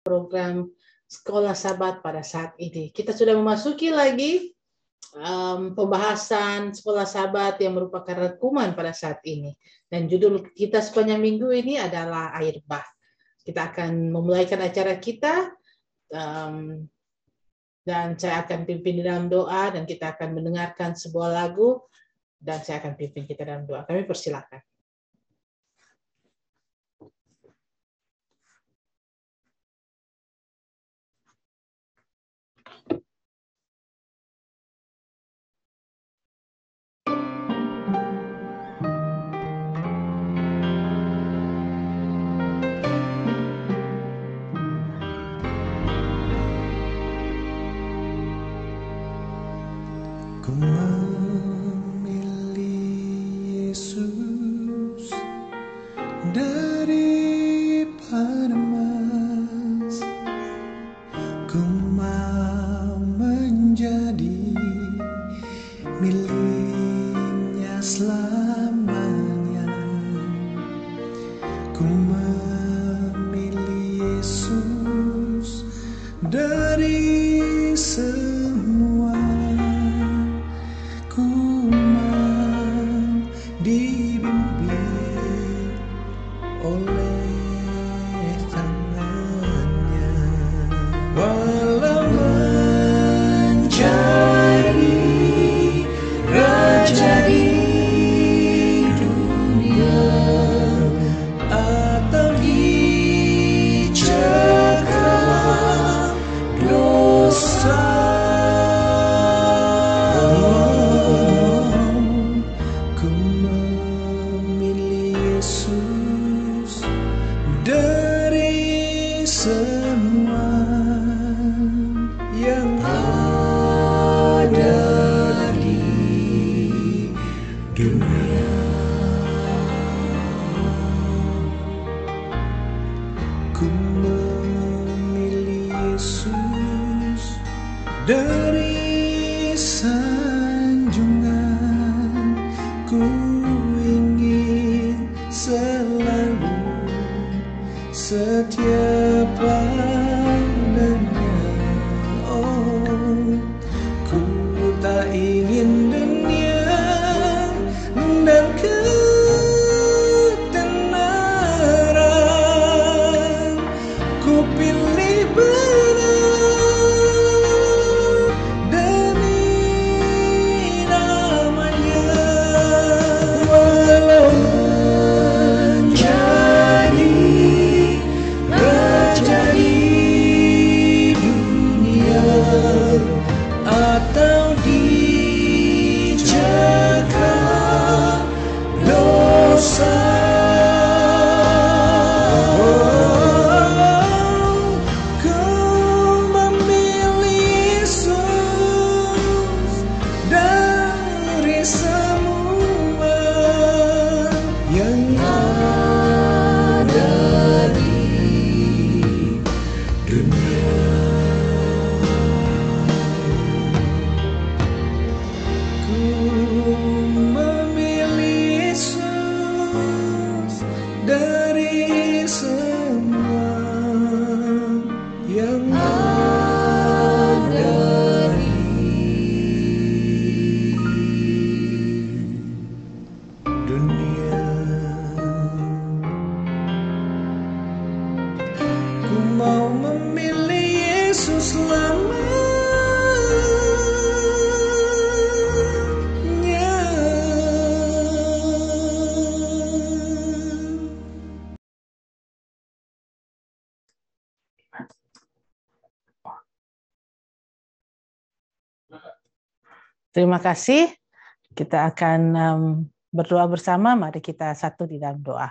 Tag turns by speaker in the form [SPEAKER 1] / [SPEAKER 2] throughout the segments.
[SPEAKER 1] program Sekolah Sabat pada saat ini. Kita sudah memasuki lagi pembahasan Sekolah Sabat yang merupakan rangkuman pada saat ini. Dan judul kita sepanjang minggu ini adalah Air Bah. Kita akan memulaikan acara kita dan saya akan pimpin dalam doa dan kita akan mendengarkan sebuah lagu dan saya akan pimpin kita dalam doa. Kami persilakan. Terima kasih. Kita akan berdoa bersama. Mari kita satu di dalam doa.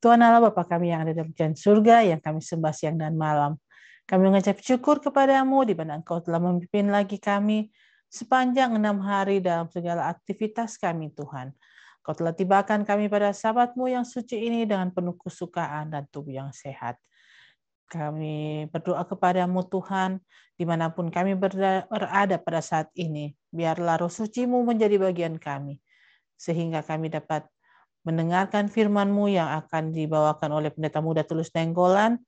[SPEAKER 1] Tuhan Allah Bapa kami yang ada di dalam surga, yang kami sembah siang dan malam. Kami mengucap syukur kepadamu di mana Engkau telah memimpin lagi kami sepanjang 6 hari dalam segala aktivitas kami, Tuhan. Kau telah tibakan kami pada Sabat-Mu yang suci ini dengan penuh kesukaan dan tubuh yang sehat. Kami berdoa kepadamu Tuhan, dimanapun kami berada pada saat ini, biarlah Roh Suci-Mu menjadi bagian kami, sehingga kami dapat mendengarkan firman-Mu yang akan dibawakan oleh Pendeta Muda Tulus Nainggolan,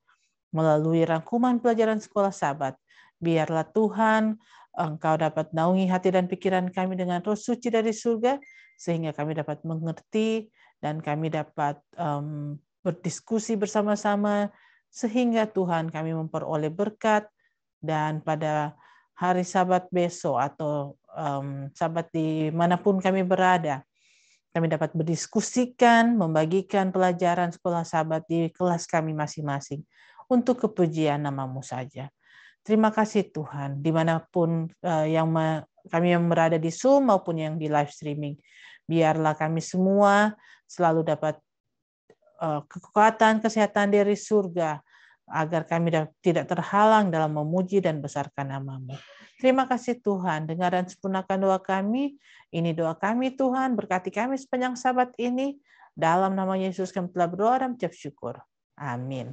[SPEAKER 1] melalui rangkuman pelajaran sekolah Sabat. Biarlah Tuhan, Engkau dapat naungi hati dan pikiran kami dengan Roh Suci dari surga, sehingga kami dapat mengerti dan kami dapat berdiskusi bersama-sama, sehingga Tuhan kami memperoleh berkat, dan pada hari Sabat besok atau Sabat dimanapun kami berada, kami dapat berdiskusikan, membagikan pelajaran sekolah Sabat di kelas kami masing-masing untuk kepujian nama-Mu saja. Terima kasih Tuhan, dimanapun kami yang berada di Zoom maupun yang di live streaming. Biarlah kami semua selalu dapat kekuatan, kesehatan dari surga, agar kami tidak terhalang dalam memuji dan besarkan nama-Mu. Terima kasih Tuhan, dengar dan sempurnakan doa kami. Ini doa kami Tuhan, berkati kami sepanjang Sabat ini. Dalam nama Yesus kami telah berdoa dan mengucap syukur. Amin.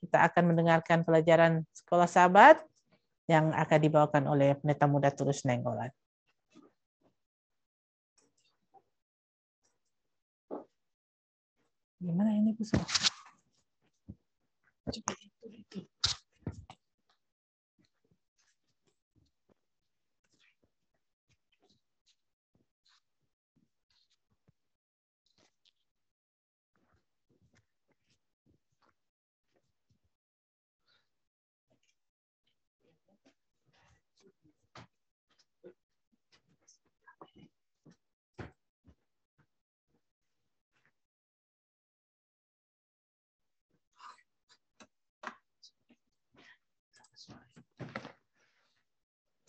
[SPEAKER 1] Kita akan mendengarkan pelajaran sekolah Sabat yang akan dibawakan oleh Pendeta Muda Tulus Nainggolan. Gimana ini Bu? Itu.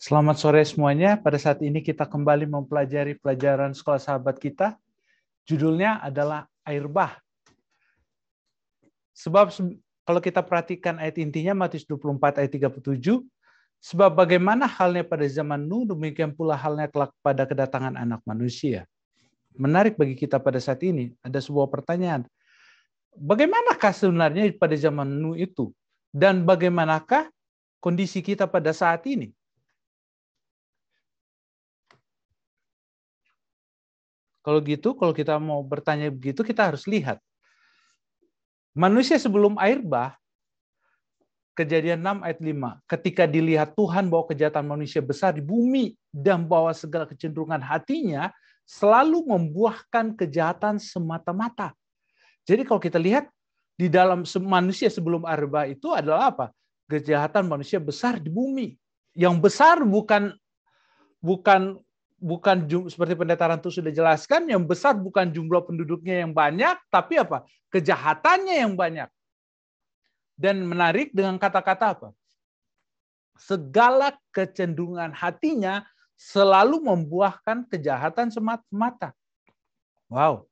[SPEAKER 2] Selamat sore semuanya. Pada saat ini kita kembali mempelajari pelajaran sekolah Sabat kita. Judulnya adalah air bah. Sebab kalau kita perhatikan ayat intinya Matius 24 ayat 37, sebab bagaimana halnya pada zaman Nuh, demikian pula halnya kelak pada kedatangan Anak Manusia. Menarik bagi kita pada saat ini, ada sebuah pertanyaan. Bagaimanakah sebenarnya pada zaman Nuh itu? Dan bagaimanakah kondisi kita pada saat ini? Kalau gitu, kalau kita mau bertanya begitu, kita harus lihat. Manusia sebelum air bah, Kejadian 6 ayat 5, ketika dilihat Tuhan bahwa kejahatan manusia besar di bumi dan bahwa segala kecenderungan hatinya selalu membuahkan kejahatan semata-mata. Jadi kalau kita lihat di dalam manusia sebelum air bah itu adalah apa? Kejahatan manusia besar di bumi. Yang besar bukan seperti Pendeta Rantu sudah jelaskan, yang besar bukan jumlah penduduknya yang banyak, tapi apa? Kejahatannya yang banyak. Dan menarik dengan kata-kata apa? Segala kecenderungan hatinya selalu membuahkan kejahatan semata-mata. Wow,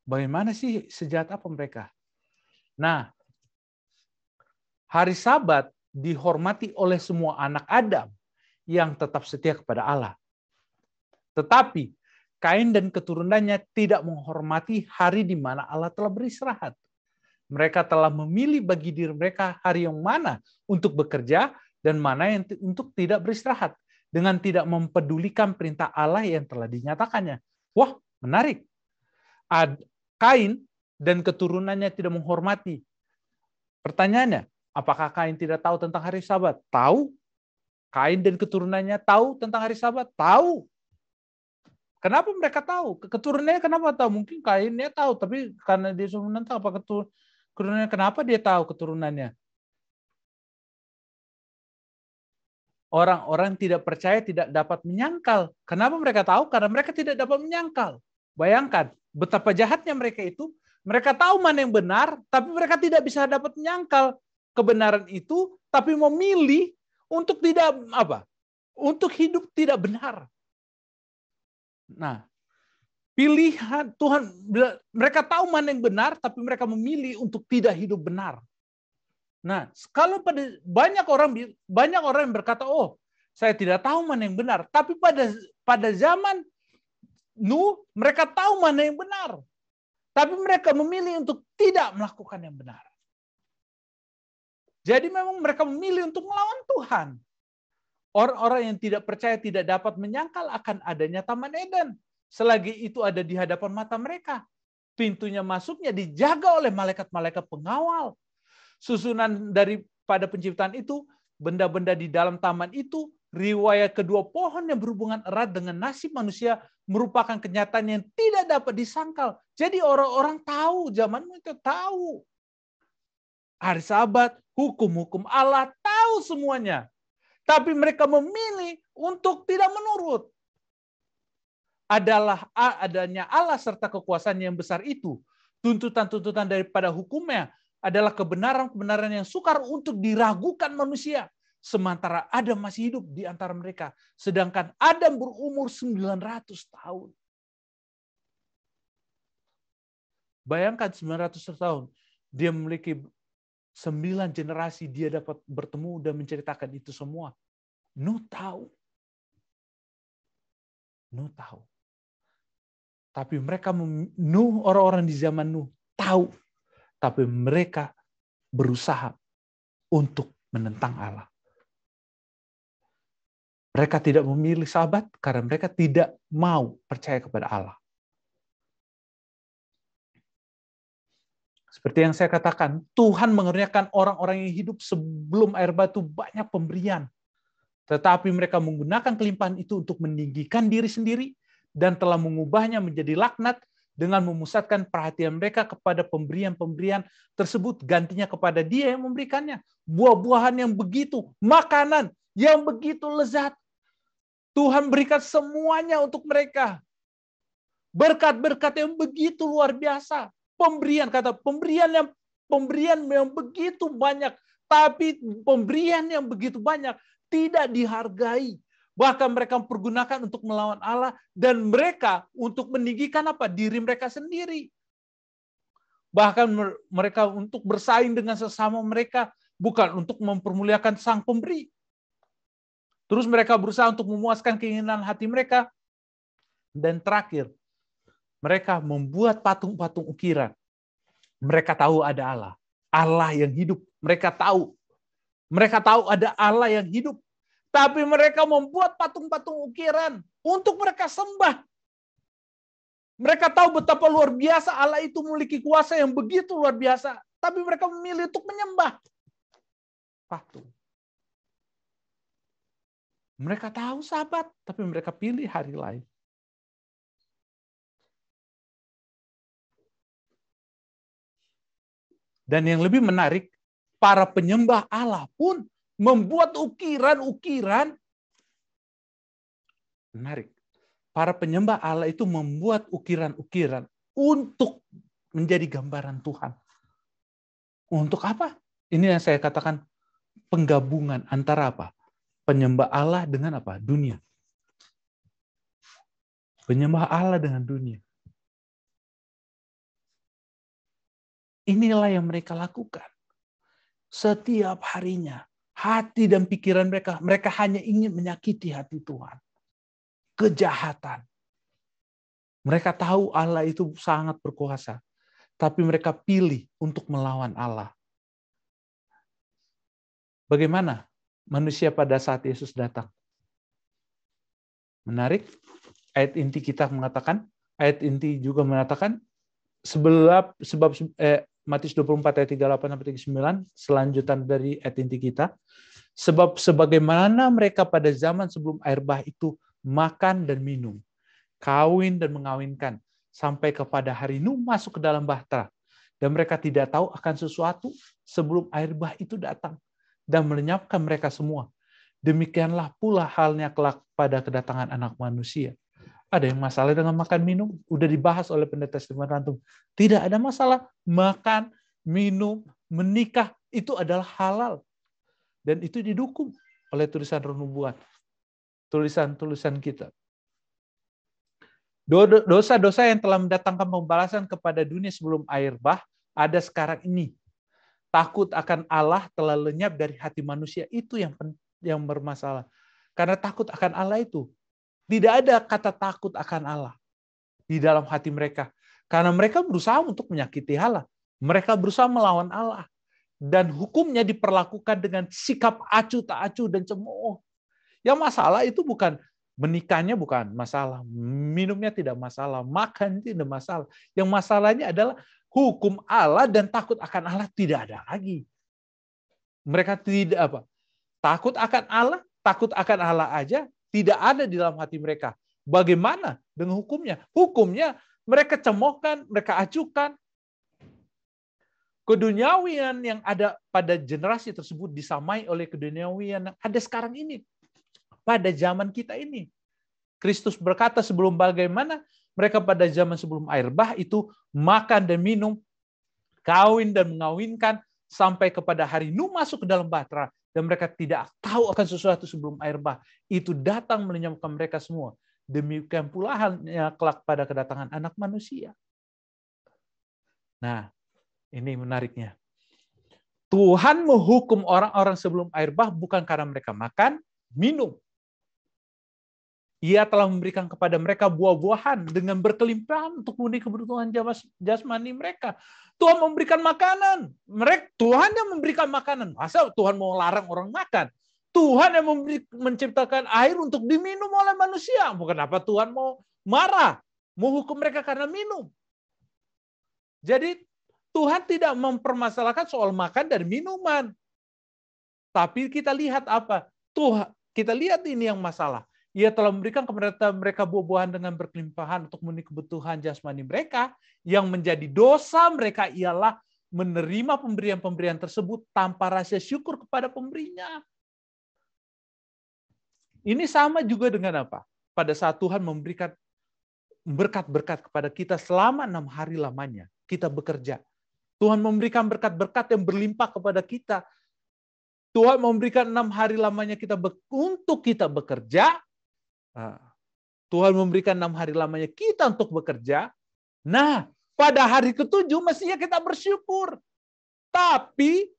[SPEAKER 2] bagaimana sih sejahat apa mereka? Nah, hari Sabat dihormati oleh semua anak Adam yang tetap setia kepada Allah. Tetapi Kain dan keturunannya tidak menghormati hari di mana Allah telah beristirahat. Mereka telah memilih bagi diri mereka hari yang mana untuk bekerja dan mana yang untuk tidak beristirahat, dengan tidak mempedulikan perintah Allah yang telah dinyatakannya. Wah, menarik. Kain dan keturunannya tidak menghormati. Pertanyaannya, apakah Kain tidak tahu tentang hari Sabat? Tahu. Kain dan keturunannya tahu tentang hari Sabat? Tahu. Kenapa mereka tahu? Keturunannya kenapa tahu? Mungkin Kainnya tahu, tapi karena dia sudah menentang, apa keturunannya kenapa dia tahu keturunannya? Orang-orang tidak percaya tidak dapat menyangkal. Kenapa mereka tahu? Karena mereka tidak dapat menyangkal. Bayangkan betapa jahatnya mereka itu. Mereka tahu mana yang benar, tapi mereka tidak bisa dapat menyangkal kebenaran itu, tapi memilih untuk tidak apa? Untuk hidup tidak benar. Nah, pilihan Tuhan, mereka tahu mana yang benar, tapi mereka memilih untuk tidak hidup benar. Nah, kalau pada banyak orang yang berkata, oh, saya tidak tahu mana yang benar. Tapi pada zaman Nuh, mereka tahu mana yang benar. Tapi mereka memilih untuk tidak melakukan yang benar. Jadi memang mereka memilih untuk melawan Tuhan. Orang-orang yang tidak percaya tidak dapat menyangkal akan adanya Taman Eden. Selagi itu ada di hadapan mata mereka. Pintunya masuknya dijaga oleh malaikat-malaikat pengawal. susunan daripada penciptaan itu, benda-benda di dalam taman itu, riwayat kedua pohon yang berhubungan erat dengan nasib manusia merupakan kenyataan yang tidak dapat disangkal. Jadi orang-orang tahu, zaman itu tahu. Hari Sabat, hukum-hukum Allah, tahu semuanya. Tapi mereka memilih untuk tidak menurut. Adanya Allah serta kekuasaan yang besar itu, tuntutan-tuntutan daripada hukumnya adalah kebenaran-kebenaran yang sukar untuk diragukan manusia. Sementara Adam masih hidup di antara mereka. Sedangkan Adam berumur 900 tahun. Bayangkan 900 tahun. Dia memiliki 9 generasi, dia dapat bertemu dan menceritakan itu semua. Nuh tahu. Tapi mereka, orang-orang di zaman Nuh tahu. Tapi mereka berusaha untuk menentang Allah. Mereka tidak memilih Sabat karena mereka tidak mau percaya kepada Allah. Seperti yang saya katakan, Tuhan mengerjakan orang-orang yang hidup sebelum air batu banyak pemberian. Tetapi mereka menggunakan kelimpahan itu untuk meninggikan diri sendiri dan telah mengubahnya menjadi laknat dengan memusatkan perhatian mereka kepada pemberian-pemberian tersebut, gantinya kepada Dia yang memberikannya. Buah-buahan yang begitu, makanan yang begitu lezat. Tuhan berikan semuanya untuk mereka. Berkat-berkat yang begitu luar biasa. Pemberian yang begitu banyak, tapi pemberian yang begitu banyak tidak dihargai. Bahkan mereka pergunakan untuk melawan Allah dan mereka untuk meninggikan diri mereka sendiri. Bahkan mereka untuk bersaing dengan sesama mereka, bukan untuk mempermuliakan Sang Pemberi. Terus mereka berusaha untuk memuaskan keinginan hati mereka. Dan terakhir, mereka membuat patung-patung ukiran. Mereka tahu ada Allah. Allah yang hidup. Mereka tahu ada Allah yang hidup. Tapi mereka membuat patung-patung ukiran untuk mereka sembah. Mereka tahu betapa luar biasa Allah itu memiliki kuasa yang begitu luar biasa. Tapi mereka memilih untuk menyembah patung. Mereka tahu Sabat, tapi mereka pilih hari lain. Dan yang lebih menarik, para penyembah Allah pun membuat ukiran-ukiran. Menarik. Para penyembah Allah itu membuat ukiran-ukiran untuk menjadi gambaran Tuhan. Untuk apa? Ini yang saya katakan penggabungan antara apa? Penyembah Allah dengan apa? Dunia. Penyembah Allah dengan dunia. Inilah yang mereka lakukan. Setiap harinya, hati dan pikiran mereka hanya ingin menyakiti hati Tuhan. Kejahatan. Mereka tahu Allah itu sangat berkuasa, tapi mereka pilih untuk melawan Allah. Bagaimana manusia pada saat Yesus datang? Menarik. Ayat inti kita mengatakan, ayat inti juga mengatakan, sebab Matius 24 ayat 38-39, selanjutan dari ayat inti kita. Sebab sebagaimana mereka pada zaman sebelum air bah itu makan dan minum, kawin dan mengawinkan, sampai kepada hari Nuh masuk ke dalam bahtera. Dan mereka tidak tahu akan sesuatu sebelum air bah itu datang dan melenyapkan mereka semua. Demikianlah pula halnya kelak pada kedatangan Anak Manusia. Ada yang masalah dengan makan minum? Udah dibahas oleh pendeta Stephen Rantum. Tidak ada masalah. Makan, minum, menikah, itu adalah halal. Dan itu didukung oleh tulisan Roh Nubuat. Tulisan-tulisan kita. Dosa-dosa yang telah mendatangkan pembalasan kepada dunia sebelum air bah, ada sekarang ini. Takut akan Allah telah lenyap dari hati manusia. Itu yang bermasalah. Karena takut akan Allah itu. Tidak ada kata takut akan Allah di dalam hati mereka. Karena mereka berusaha untuk menyakiti Allah. Mereka berusaha melawan Allah. Dan hukumnya diperlakukan dengan sikap acuh tak acuh dan cemooh. Yang masalah itu bukan menikahnya, bukan masalah. Minumnya tidak masalah. Makan tidak masalah. Yang masalahnya adalah hukum Allah dan takut akan Allah tidak ada lagi. Mereka tidak apa? Takut akan Allah aja tidak ada di dalam hati mereka. Bagaimana dengan hukumnya? Hukumnya mereka cemohkan, mereka acukan. Keduniawian yang ada pada generasi tersebut disamai oleh keduniawian yang ada sekarang ini. Pada zaman kita ini. Kristus berkata sebelum bagaimana mereka pada zaman sebelum air bah itu makan dan minum, kawin dan mengawinkan, sampai kepada hari Nuh masuk ke dalam bahtera. Dan mereka tidak tahu akan sesuatu sebelum air bah. Itu datang melenyapkan mereka semua. Demikian pula halnya kelak pada kedatangan anak manusia. Nah, ini menariknya. Tuhan menghukum orang-orang sebelum air bah bukan karena mereka makan, minum. Ia telah memberikan kepada mereka buah-buahan dengan berkelimpahan untuk memenuhi kebutuhan jasmani mereka. Tuhan memberikan makanan. Tuhan yang memberikan makanan. Masa Tuhan mau larang orang makan? Tuhan yang menciptakan air untuk diminum oleh manusia. Bukan apa Tuhan mau marah, mau hukum mereka karena minum. Jadi Tuhan tidak mempermasalahkan soal makan dan minuman. Tapi kita lihat apa? Tuhan, kita lihat ini yang masalah. Ia telah memberikan kepada mereka buah-buahan dengan berkelimpahan untuk memenuhi kebutuhan jasmani mereka. Yang menjadi dosa mereka ialah menerima pemberian-pemberian tersebut tanpa rasa syukur kepada pemberinya. Ini sama juga dengan apa? Pada saat Tuhan memberikan berkat-berkat kepada kita selama 6 hari lamanya. Kita bekerja. Tuhan memberikan berkat-berkat yang berlimpah kepada kita. Tuhan memberikan 6 hari lamanya untuk kita bekerja. Tuhan memberikan 6 hari lamanya kita untuk bekerja. Nah, pada hari ke-7 mestinya kita bersyukur. Tapi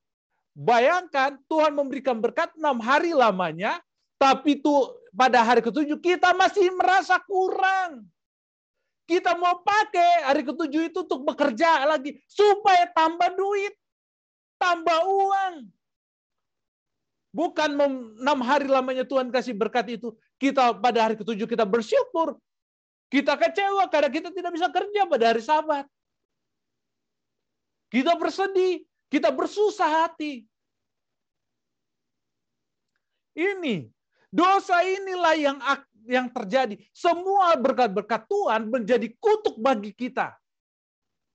[SPEAKER 2] bayangkan Tuhan memberikan berkat 6 hari lamanya, tapi pada hari ke-7 kita masih merasa kurang. Kita mau pakai hari ke-7 itu untuk bekerja lagi supaya tambah duit, tambah uang. Bukan 6 hari lamanya Tuhan kasih berkat itu, kita pada hari ke-7 kita bersyukur. Kita kecewa karena kita tidak bisa kerja pada hari Sabat. Kita bersedih, kita bersusah hati. Ini, dosa inilah yang terjadi. Semua berkat-berkat Tuhan menjadi kutuk bagi kita.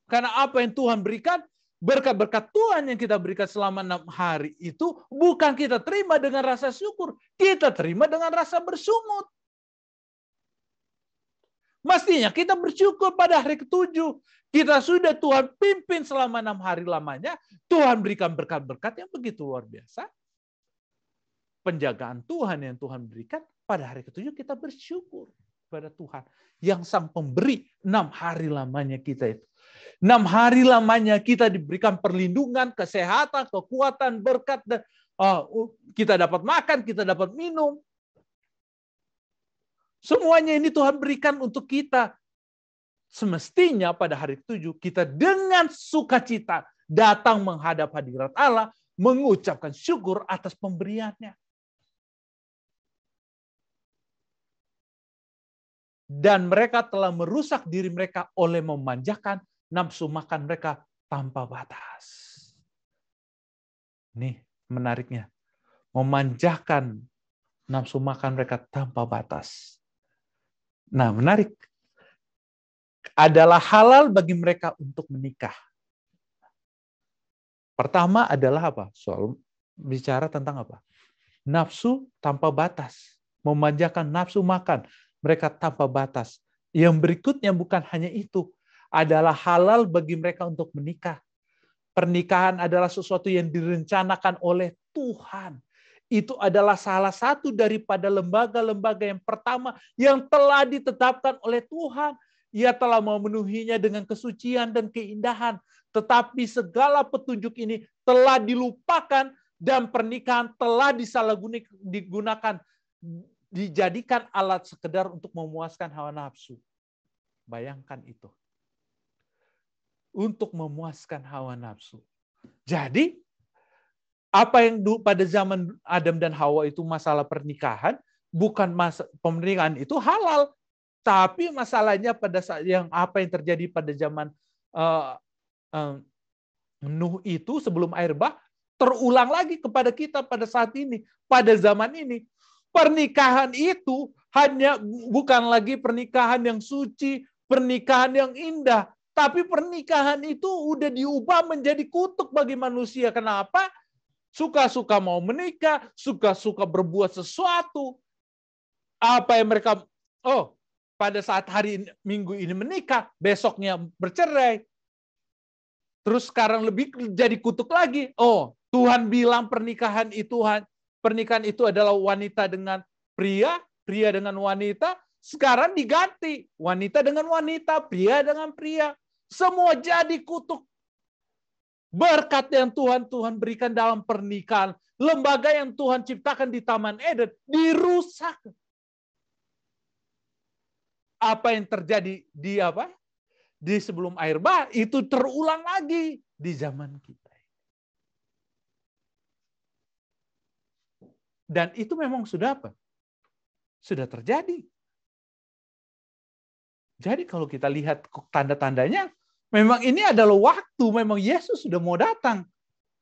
[SPEAKER 2] Karena apa yang Tuhan berikan, berkat-berkat Tuhan yang kita berikan selama 6 hari itu bukan kita terima dengan rasa syukur. Kita terima dengan rasa bersungut. Mestinya kita bersyukur pada hari ke-7. Kita sudah Tuhan pimpin selama 6 hari lamanya. Tuhan berikan berkat-berkat yang begitu luar biasa. Penjagaan Tuhan yang Tuhan berikan, pada hari ke-7 kita bersyukur kepada Tuhan. Yang sang pemberi 6 hari lamanya kita itu. 6 hari lamanya kita diberikan perlindungan, kesehatan, kekuatan, berkat. Dan kita dapat makan, kita dapat minum. Semuanya ini Tuhan berikan untuk kita. Semestinya pada hari ke-7 kita dengan sukacita datang menghadap hadirat Allah, mengucapkan syukur atas pemberiannya. Dan mereka telah merusak diri mereka oleh memanjakan nafsu makan mereka tanpa batas. Nih menariknya. Memanjakan nafsu makan mereka tanpa batas. Nah, menarik. Adalah halal bagi mereka untuk menikah. Pertama adalah apa? Soal bicara tentang apa? Nafsu tanpa batas. Memanjakan nafsu makan mereka tanpa batas. Yang berikutnya bukan hanya itu. Adalah halal bagi mereka untuk menikah. Pernikahan adalah sesuatu yang direncanakan oleh Tuhan. Itu adalah salah satu daripada lembaga-lembaga yang pertama yang telah ditetapkan oleh Tuhan. Ia telah memenuhinya dengan kesucian dan keindahan. Tetapi segala petunjuk ini telah dilupakan dan pernikahan telah digunakan, dijadikan alat sekedar untuk memuaskan hawa nafsu. Bayangkan itu. Untuk memuaskan hawa nafsu. Jadi, apa yang pada zaman Adam dan Hawa itu masalah pernikahan, bukan pernikahan itu halal, tapi masalahnya pada saat apa yang terjadi pada zaman Nuh itu sebelum air bah, terulang lagi kepada kita pada saat ini, pada zaman ini. Pernikahan itu hanya bukan lagi pernikahan yang suci, pernikahan yang indah, tapi pernikahan itu udah diubah menjadi kutuk bagi manusia. Kenapa? Suka-suka mau menikah, suka-suka berbuat sesuatu. Apa yang mereka, pada saat hari Minggu ini menikah, besoknya bercerai. Terus sekarang lebih jadi kutuk lagi. Tuhan bilang pernikahan itu adalah wanita dengan pria, pria dengan wanita. Sekarang diganti, wanita dengan wanita, pria dengan pria. Semua jadi kutuk. Berkat yang Tuhan berikan dalam pernikahan, lembaga yang Tuhan ciptakan di Taman Eden, dirusak. Apa yang terjadi di sebelum air bah, itu terulang lagi di zaman kita. Dan itu memang sudah sudah terjadi. Jadi kalau kita lihat tanda-tandanya, memang ini adalah waktu, memang Yesus sudah mau datang.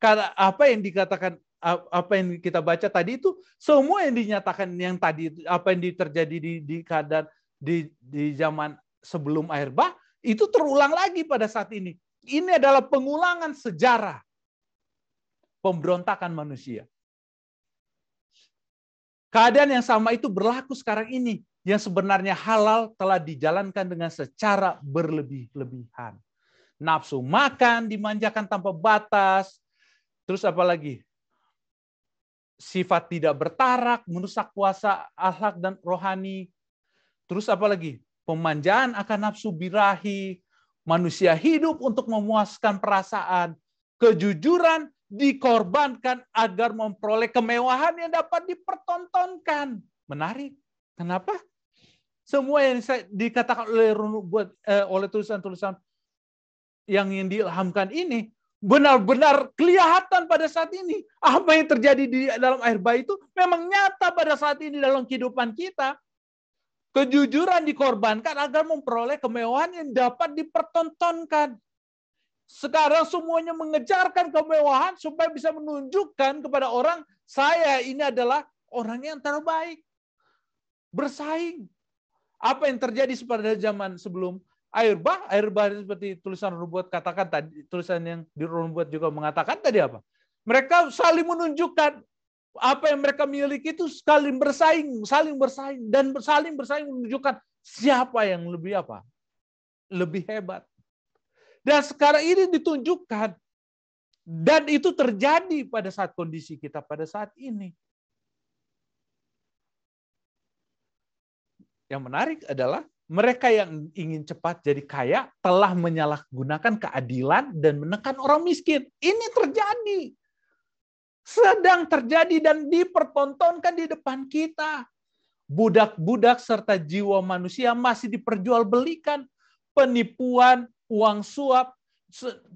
[SPEAKER 2] Karena apa yang dikatakan, apa yang kita baca tadi itu, semua yang dinyatakan yang tadi, apa yang terjadi di keadaan di zaman sebelum air bah, itu terulang lagi pada saat ini. Ini adalah pengulangan sejarah pemberontakan manusia. Keadaan yang sama itu berlaku sekarang ini. Yang sebenarnya halal telah dijalankan dengan secara berlebih-lebihan. Nafsu makan dimanjakan tanpa batas. Terus apa lagi? Sifat tidak bertarak, merusak kuasa akhlak dan rohani. Terus apa lagi? Pemanjaan akan nafsu birahi. Manusia hidup untuk memuaskan perasaan. Kejujuran dikorbankan agar memperoleh kemewahan yang dapat dipertontonkan. Menarik. Kenapa? Semua yang dikatakan oleh tulisan-tulisan yang diilhamkan ini benar-benar kelihatan pada saat ini. Apa yang terjadi di dalam air bah itu memang nyata pada saat ini dalam kehidupan kita. Kejujuran dikorbankan agar memperoleh kemewahan yang dapat dipertontonkan. Sekarang semuanya mengejarkan kemewahan supaya bisa menunjukkan kepada orang, saya ini adalah orang yang terbaik. Bersaing. Apa yang terjadi pada zaman sebelum air bah seperti tulisan Nubuat katakan tadi, tulisan yang di Nubuat juga mengatakan tadi apa? Mereka saling menunjukkan apa yang mereka miliki itu saling bersaing dan saling bersaing menunjukkan siapa yang lebih hebat. Dan sekarang ini ditunjukkan dan itu terjadi pada saat kondisi kita pada saat ini. Yang menarik adalah mereka yang ingin cepat jadi kaya telah menyalahgunakan keadilan dan menekan orang miskin. Ini terjadi. Sedang terjadi dan dipertontonkan di depan kita. Budak-budak serta jiwa manusia masih diperjualbelikan. Penipuan, uang suap.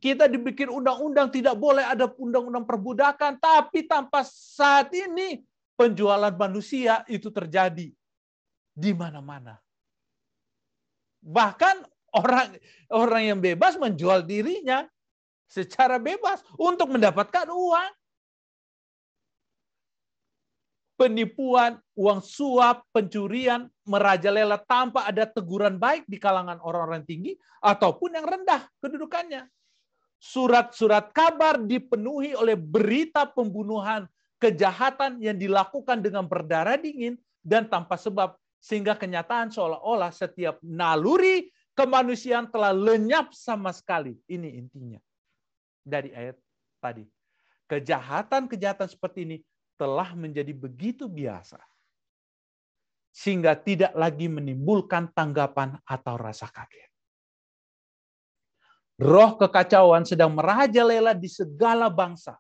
[SPEAKER 2] Kita dibikin undang-undang tidak boleh ada undang-undang perbudakan. Tapi tanpa saat ini penjualan manusia itu terjadi. Di mana-mana. Bahkan orang yang bebas menjual dirinya secara bebas untuk mendapatkan uang. Penipuan, uang suap, pencurian, merajalela tanpa ada teguran baik di kalangan orang-orang tinggi ataupun yang rendah kedudukannya. Surat-surat kabar dipenuhi oleh berita pembunuhan, kejahatan yang dilakukan dengan berdarah dingin dan tanpa sebab. Sehingga kenyataan seolah-olah setiap naluri kemanusiaan telah lenyap sama sekali. Ini intinya dari ayat tadi. Kejahatan-kejahatan seperti ini telah menjadi begitu biasa. Sehingga tidak lagi menimbulkan tanggapan atau rasa kaget. Roh kekacauan sedang merajalela di segala bangsa.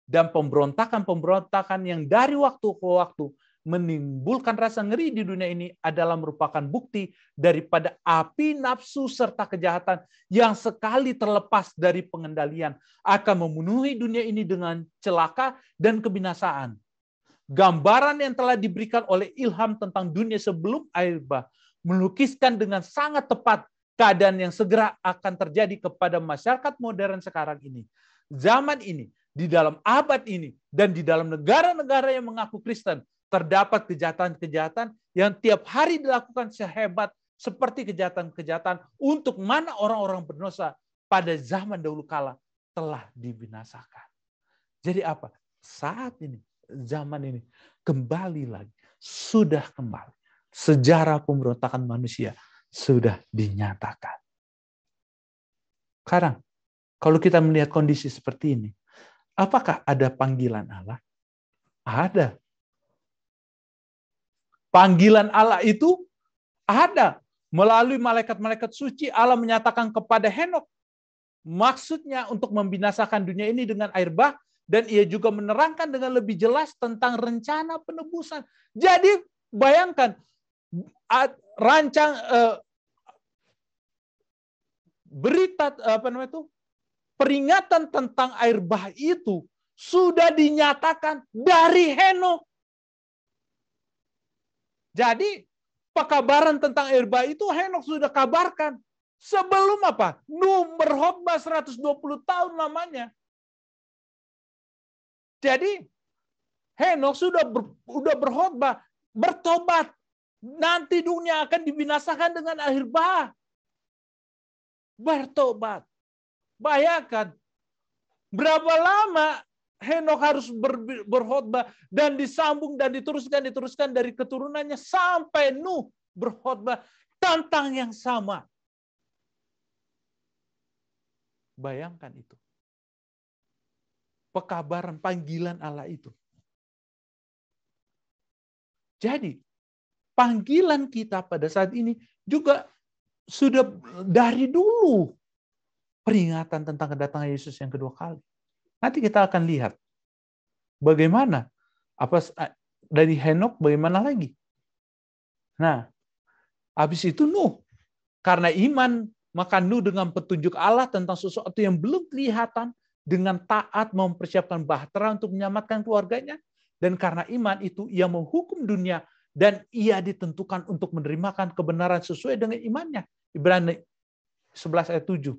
[SPEAKER 2] Dan pemberontakan-pemberontakan yang dari waktu ke waktu menimbulkan rasa ngeri di dunia ini adalah merupakan bukti daripada api nafsu serta kejahatan yang sekali terlepas dari pengendalian akan memenuhi dunia ini dengan celaka dan kebinasaan. Gambaran yang telah diberikan oleh Ilham tentang dunia sebelum air bah melukiskan dengan sangat tepat keadaan yang segera akan terjadi kepada masyarakat modern sekarang ini. Zaman ini di dalam abad ini dan di dalam negara-negara yang mengaku Kristen terdapat kejahatan-kejahatan yang tiap hari dilakukan sehebat seperti kejahatan-kejahatan untuk mana orang-orang berdosa pada zaman dahulu kala telah dibinasakan. Jadi apa? Saat ini, zaman ini kembali lagi, sudah kembali. Sejarah pemberontakan manusia sudah dinyatakan. Sekarang, kalau kita melihat kondisi seperti ini, apakah ada panggilan Allah? Ada. Panggilan Allah itu ada. Melalui malaikat-malaikat suci, Allah menyatakan kepada Henokh, maksudnya untuk membinasakan dunia ini dengan air bah, dan ia juga menerangkan dengan lebih jelas tentang rencana penebusan. Jadi bayangkan, berita peringatan tentang air bah itu sudah dinyatakan dari Henokh. Jadi pekabaran tentang air bah itu Henokh sudah kabarkan sebelum apa? Nuh berkhotbah 120 tahun lamanya. Jadi Henokh sudah berkhotbah, bertobat. Nanti dunia akan dibinasakan dengan air bah. Bertobat. Bayangkan berapa lama Henokh harus berkhotbah dan disambung dan diteruskan dari keturunannya sampai Nuh berkhotbah tentang yang sama. Bayangkan itu. Pekabaran panggilan Allah itu. Jadi, panggilan kita pada saat ini juga sudah dari dulu peringatan tentang kedatangan Yesus yang kedua kali. Nanti kita akan lihat bagaimana dari Henokh bagaimana lagi. Nah, habis itu Nuh. Karena iman, maka Nuh dengan petunjuk Allah tentang sesuatu yang belum kelihatan, dengan taat mempersiapkan bahtera untuk menyelamatkan keluarganya. Dan karena iman itu ia menghukum dunia dan ia ditentukan untuk menerimakan kebenaran sesuai dengan imannya. Ibrani 11 ayat 7.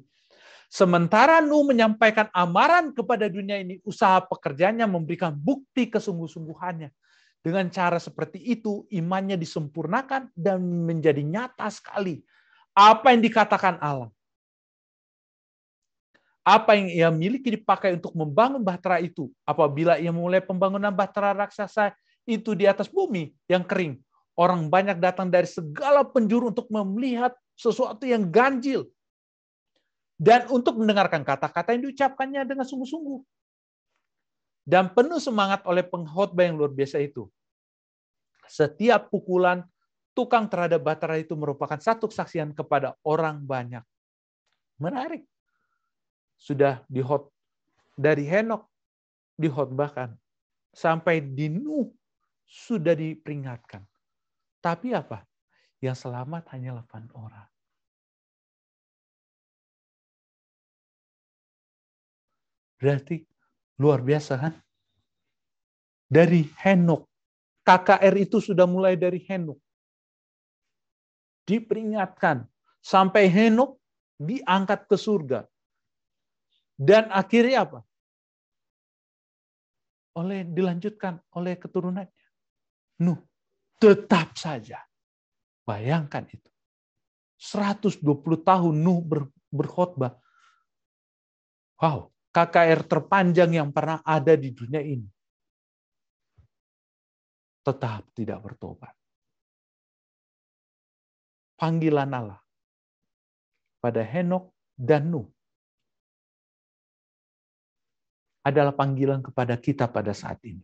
[SPEAKER 2] Sementara Nuh menyampaikan amaran kepada dunia ini, usaha pekerjaannya memberikan bukti kesungguh-sungguhannya. Dengan cara seperti itu, imannya disempurnakan dan menjadi nyata sekali. Apa yang dikatakan Allah, apa yang ia miliki dipakai untuk membangun bahtera itu. Apabila ia mulai pembangunan bahtera raksasa itu di atas bumi yang kering, orang banyak datang dari segala penjuru untuk melihat sesuatu yang ganjil. Dan untuk mendengarkan kata-kata yang diucapkannya dengan sungguh-sungguh. Dan penuh semangat oleh pengkhotbah yang luar biasa itu. Setiap pukulan tukang terhadap bahtera itu merupakan satu kesaksian kepada orang banyak. Menarik. Sudah dari Henokh dikhotbahkan. Sampai di Nuh sudah diperingatkan. Tapi apa? Yang selamat hanya 8 orang. Berarti luar biasa kan? Dari Henokh. KKR itu sudah mulai dari Henokh. Diperingatkan. Sampai Henokh diangkat ke surga. Dan akhirnya apa? Dilanjutkan oleh keturunannya. Nuh, tetap saja. Bayangkan itu. 120 tahun Nuh berkhotbah. Wow. KKR terpanjang yang pernah ada di dunia ini. Tetap tidak bertobat. Panggilan Allah pada Henokh dan Nuh adalah panggilan kepada kita pada saat ini.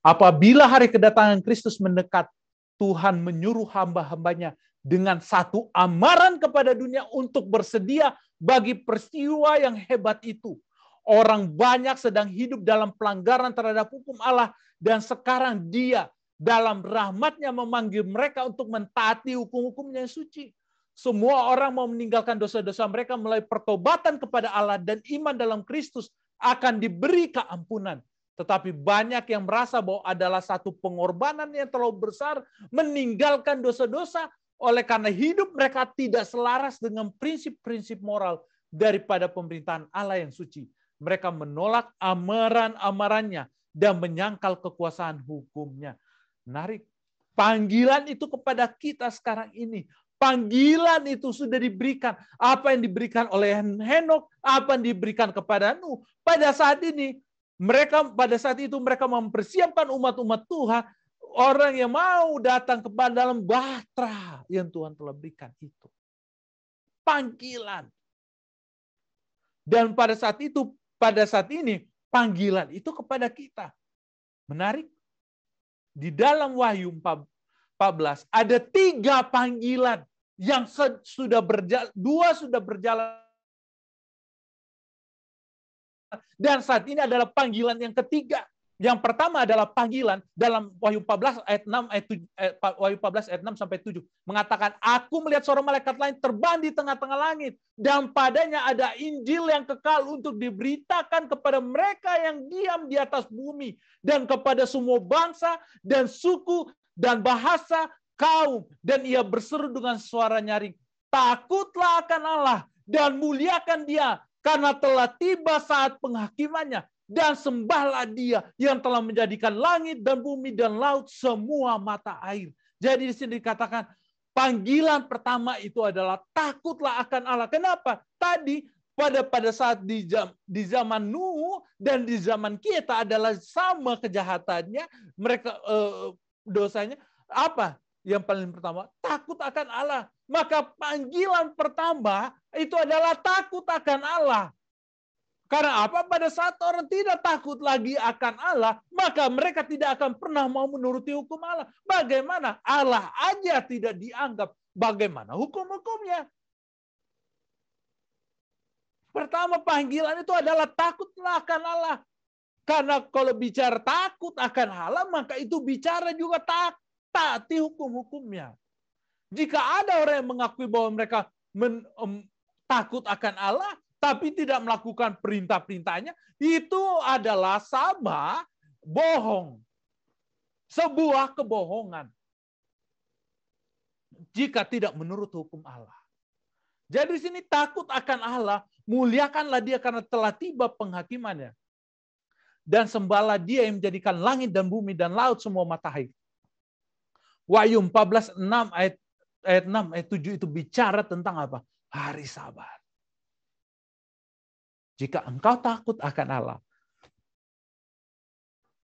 [SPEAKER 2] Apabila hari kedatangan Kristus mendekat, Tuhan menyuruh hamba-hambanya dengan satu amaran kepada dunia untuk bersedia bagi peristiwa yang hebat itu. Orang banyak sedang hidup dalam pelanggaran terhadap hukum Allah dan sekarang Dia dalam rahmat-Nya memanggil mereka untuk mentaati hukum-hukum-Nya yang suci. Semua orang mau meninggalkan dosa-dosa mereka melalui pertobatan kepada Allah dan iman dalam Kristus akan diberi keampunan. Tetapi banyak yang merasa bahwa adalah satu pengorbanan yang terlalu besar meninggalkan dosa-dosa oleh karena hidup mereka tidak selaras dengan prinsip-prinsip moral daripada pemerintahan Allah yang suci. Mereka menolak amaran-amarannya dan menyangkal kekuasaan hukumnya. Menarik. Panggilan itu kepada kita sekarang ini. Panggilan itu sudah diberikan. Apa yang diberikan oleh Henok, apa yang diberikan kepada Nuh. Pada saat itu mereka mempersiapkan umat-umat Tuhan, orang yang mau datang kepada dalam bahtera yang Tuhan telah berikan itu. Panggilan. Dan pada saat ini, panggilan itu kepada kita. Menarik. Di dalam Wahyu 14 ada 3 panggilan yang sudah berjalan, 2 sudah berjalan. Dan saat ini adalah panggilan yang ketiga. Yang pertama adalah panggilan dalam Wahyu 14 ayat 6 Wahyu 14 ayat 6 sampai 7 mengatakan, aku melihat seorang malaikat lain terbang di tengah-tengah langit dan padanya ada Injil yang kekal untuk diberitakan kepada mereka yang diam di atas bumi dan kepada semua bangsa dan suku dan bahasa kaum, dan ia berseru dengan suara nyaring, takutlah akan Allah dan muliakan Dia karena telah tiba saat penghakimannya. Dan sembahlah Dia yang telah menjadikan langit dan bumi dan laut semua mata air. Jadi di sini dikatakan panggilan pertama itu adalah takutlah akan Allah. Kenapa? Tadi pada saat di zaman Nuh dan di zaman kita adalah sama kejahatannya, mereka dosanya. Apa yang paling pertama? Takut akan Allah. Maka panggilan pertama itu adalah takut akan Allah. Karena apa? Pada saat orang tidak takut lagi akan Allah, maka mereka tidak akan pernah mau menuruti hukum Allah. Bagaimana? Allah aja tidak dianggap. Bagaimana hukum-hukumnya? Pertama, panggilan itu adalah takutlah akan Allah. Karena kalau bicara takut akan Allah, maka itu bicara juga taati hukum-hukumnya. Jika ada orang yang mengakui bahwa mereka takut akan Allah, tapi tidak melakukan perintah-perintahnya, itu adalah sama bohong. Sebuah kebohongan. Jika tidak menurut hukum Allah. Jadi di sini takut akan Allah, muliakanlah Dia karena telah tiba penghakimannya. Dan sembahlah Dia yang menjadikan langit dan bumi dan laut semua mata air. Wahyu 14 ayat 6 ayat 7 itu bicara tentang apa? Hari Sabat. Jika engkau takut akan Allah,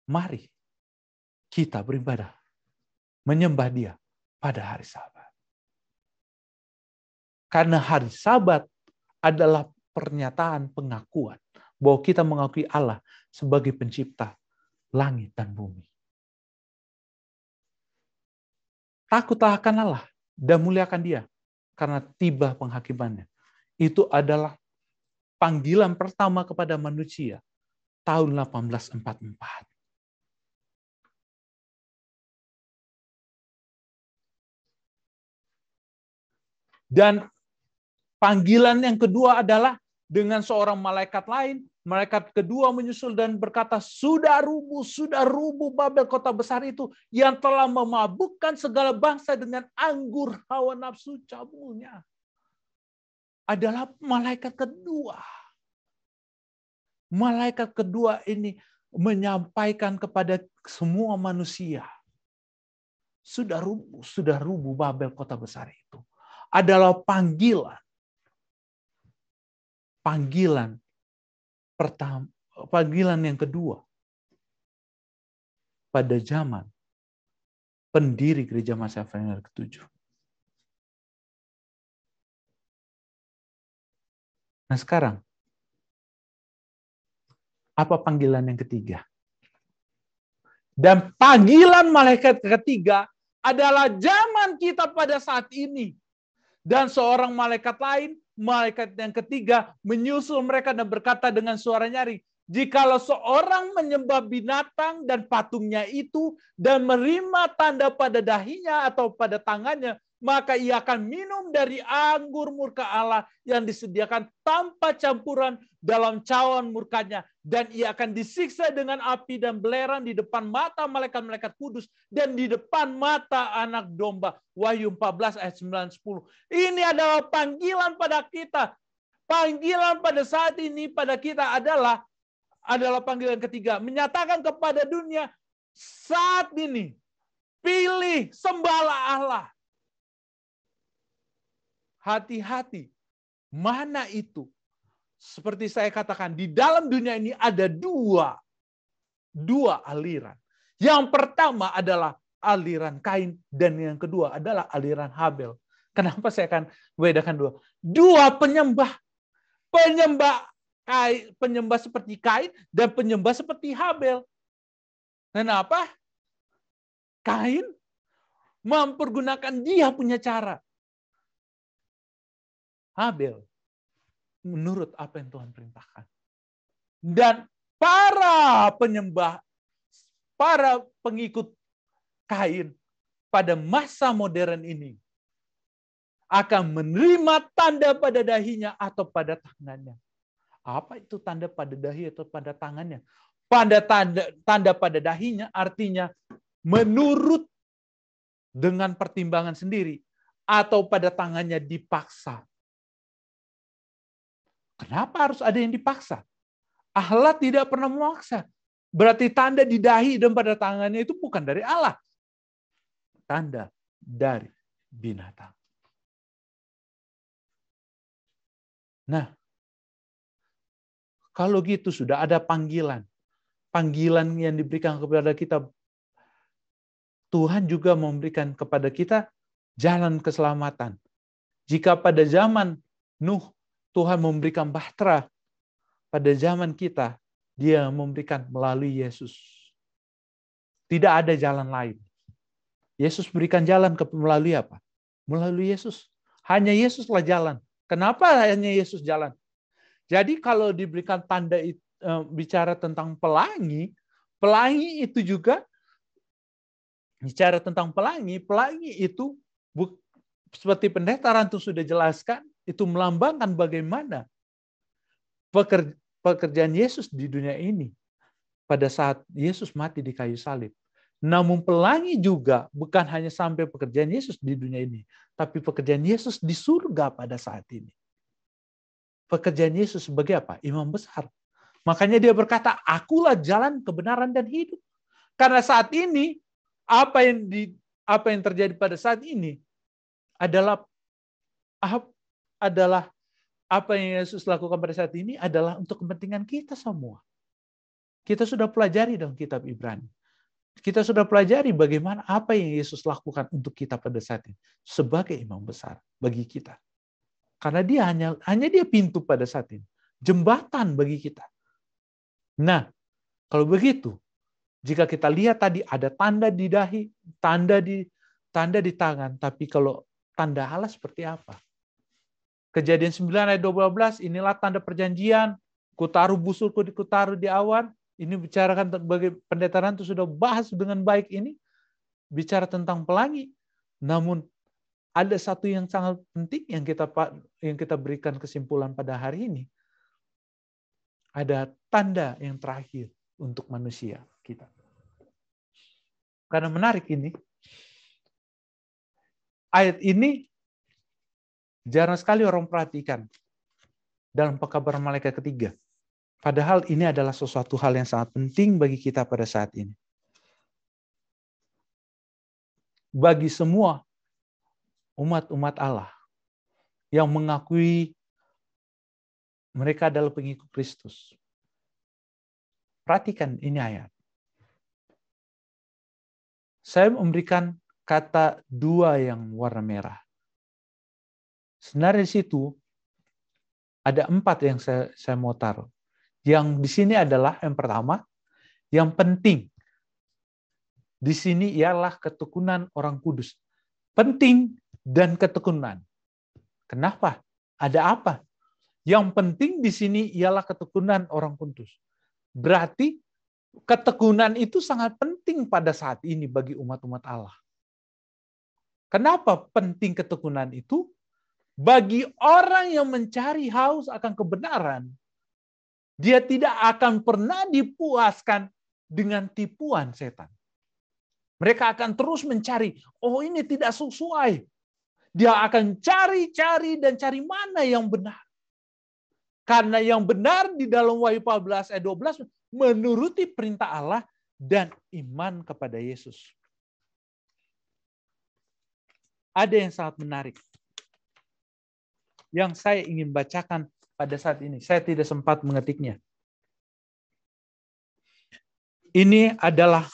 [SPEAKER 2] mari kita beribadah, menyembah Dia pada hari Sabat. Karena hari Sabat adalah pernyataan pengakuan bahwa kita mengakui Allah sebagai pencipta langit dan bumi. Takutlah akan Allah dan muliakan Dia karena tiba penghakimannya. Itu adalah panggilan pertama kepada manusia tahun 1844. Dan panggilan yang kedua adalah dengan seorang malaikat lain. Malaikat kedua menyusul dan berkata, sudah rubuh Babel kota besar itu yang telah memabukkan segala bangsa dengan anggur hawa nafsu cabulnya. Adalah malaikat kedua. Malaikat kedua ini menyampaikan kepada semua manusia. Sudah rubuh Babel kota besar itu. Adalah panggilan. Panggilan pertama, panggilan yang kedua. Pada zaman pendiri gereja Masa Final ke-7. Nah sekarang, apa panggilan yang ketiga? Dan panggilan malaikat ketiga adalah zaman kita pada saat ini. Dan seorang malaikat lain, malaikat yang ketiga, menyusul mereka dan berkata dengan suara nyaring, jikalau seorang menyembah binatang dan patungnya itu dan menerima tanda pada dahinya atau pada tangannya, maka ia akan minum dari anggur murka Allah yang disediakan tanpa campuran dalam cawan murkanya. Dan ia akan disiksa dengan api dan belerang di depan mata malaikat-malaikat kudus dan di depan mata anak domba. Wahyu 14 ayat 9-10. Ini adalah panggilan pada kita. Panggilan pada saat ini pada kita adalah panggilan ketiga. Menyatakan kepada dunia, saat ini, pilih, sembahlah Allah. Hati-hati. Mana itu? Seperti saya katakan, di dalam dunia ini ada dua aliran. Yang pertama adalah aliran Kain, dan yang kedua adalah aliran Habel. Kenapa saya akan bedakan dua? Dua penyembah seperti Kain dan penyembah seperti Habel. Kenapa? Kain mempergunakan dia punya cara. Habel menurut apa yang Tuhan perintahkan. Dan para penyembah, para pengikut Kain pada masa modern ini akan menerima tanda pada dahinya atau pada tangannya. Apa itu tanda pada dahi atau pada tangannya? Tanda pada dahinya artinya menurut dengan pertimbangan sendiri, atau pada tangannya dipaksa. Kenapa harus ada yang dipaksa? Allah tidak pernah memaksa. Berarti tanda di dahi dan pada tangannya itu bukan dari Allah. Tanda dari binatang. Nah, kalau gitu sudah ada panggilan. Panggilan yang diberikan kepada kita. Tuhan juga memberikan kepada kita jalan keselamatan. Jika pada zaman Nuh, Tuhan memberikan bahtera, pada zaman kita, dia memberikan melalui Yesus. Tidak ada jalan lain. Yesus berikan jalan melalui apa? Melalui Yesus. Hanya Yesuslah jalan. Kenapa hanya Yesus jalan? Jadi kalau diberikan tanda bicara tentang pelangi itu juga bicara tentang pelangi itu seperti pendeta Rantu sudah jelaskan, itu melambangkan bagaimana pekerjaan Yesus di dunia ini pada saat Yesus mati di kayu salib. Namun pelangi juga bukan hanya sampai pekerjaan Yesus di dunia ini, tapi pekerjaan Yesus di surga pada saat ini. Pekerjaan Yesus sebagai apa? Imam besar. Makanya dia berkata, akulah jalan, kebenaran, dan hidup. Karena saat ini, apa yang terjadi pada saat ini adalah apa yang Yesus lakukan pada saat ini adalah untuk kepentingan kita semua. Kita sudah pelajari dalam kitab Ibrani. Kita sudah pelajari bagaimana apa yang Yesus lakukan untuk kita pada saat ini sebagai imam besar bagi kita. Karena dia hanya dia pintu pada saat ini, jembatan bagi kita. Nah, kalau begitu, jika kita lihat tadi ada tanda di dahi, tanda di tangan, tapi kalau tanda Allah seperti apa? Kejadian 9 ayat 12, inilah tanda perjanjian, kutaruh busurku kutaruh di awan. Ini bicarakan bagi pendeta Rantu sudah bahas dengan baik ini, bicara tentang pelangi. Namun ada satu yang sangat penting yang kita berikan kesimpulan pada hari ini. Ada tanda yang terakhir untuk manusia kita. Karena menarik ini, ayat ini jarang sekali orang perhatikan dalam pekabaran malaikat ketiga. Padahal ini adalah sesuatu hal yang sangat penting bagi kita pada saat ini. Bagi semua umat-umat Allah yang mengakui mereka adalah pengikut Kristus. Perhatikan ini ayat. Saya memberikan kata dua yang warna merah. Sebenarnya di situ ada 4 yang saya mau taruh. Yang di sini adalah yang pertama, yang penting. Di sini ialah ketekunan orang kudus. Penting dan ketekunan. Kenapa? Ada apa? Yang penting di sini ialah ketekunan orang kudus. Berarti ketekunan itu sangat penting pada saat ini bagi umat-umat Allah. Kenapa penting ketekunan itu? Bagi orang yang mencari haus akan kebenaran, dia tidak akan pernah dipuaskan dengan tipuan setan. Mereka akan terus mencari, oh ini tidak sesuai. Dia akan cari dan cari mana yang benar. Karena yang benar di dalam Wahyu 14 ayat 12 menuruti perintah Allah dan iman kepada Yesus. Ada yang sangat menarik yang saya ingin bacakan pada saat ini. Saya tidak sempat mengetiknya. Ini adalah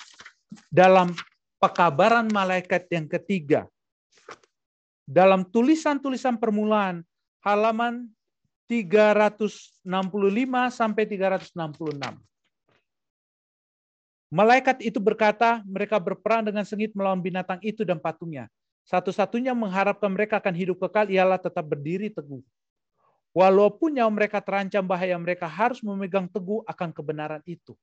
[SPEAKER 2] dalam pekabaran malaikat yang ketiga. Dalam tulisan-tulisan permulaan halaman 365 sampai 366. Malaikat itu berkata, mereka berperang dengan sengit melawan binatang itu dan patungnya. Satu-satunya mengharapkan mereka akan hidup kekal ialah tetap berdiri teguh. Walaupun nyawa mereka terancam bahaya, mereka harus memegang teguh akan kebenaran itu.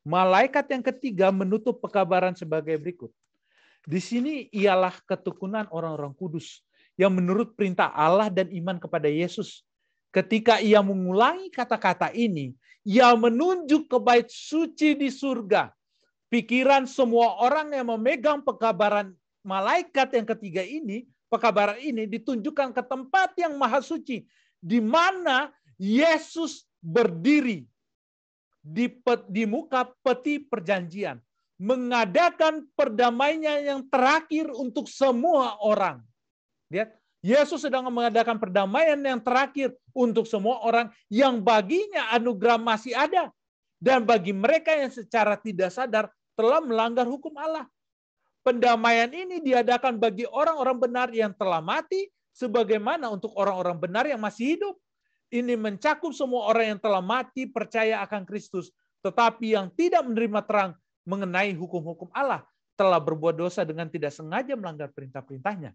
[SPEAKER 2] Malaikat yang ketiga menutup pekabaran sebagai berikut. Di sini ialah ketekunan orang-orang kudus yang menurut perintah Allah dan iman kepada Yesus. Ketika ia mengulangi kata-kata ini, ia menunjuk ke bait suci di surga. Pikiran semua orang yang memegang pekabaran malaikat yang ketiga ini, pekabaran ini ditunjukkan ke tempat yang maha suci, di mana Yesus berdiri di muka peti perjanjian, mengadakan perdamaian yang terakhir untuk semua orang. Lihat, Yesus sedang mengadakan perdamaian yang terakhir untuk semua orang yang baginya anugerah masih ada. Dan bagi mereka yang secara tidak sadar telah melanggar hukum Allah. Pendamaian ini diadakan bagi orang-orang benar yang telah mati, sebagaimana untuk orang-orang benar yang masih hidup. Ini mencakup semua orang yang telah mati percaya akan Kristus, tetapi yang tidak menerima terang mengenai hukum-hukum Allah, telah berbuat dosa dengan tidak sengaja melanggar perintah-perintahnya.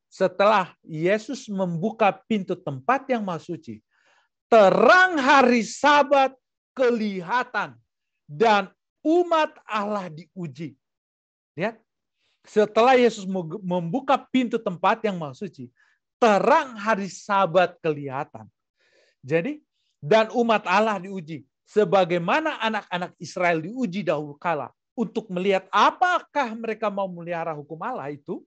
[SPEAKER 2] Setelah Yesus membuka pintu tempat yang maha suci, terang hari Sabat kelihatan dan umat Allah diuji. Lihat, setelah Yesus membuka pintu tempat yang maha suci, terang hari Sabat kelihatan. Jadi, dan umat Allah diuji. Sebagaimana anak-anak Israel diuji dahulu kala. Untuk melihat apakah mereka mau melihara hukum Allah itu.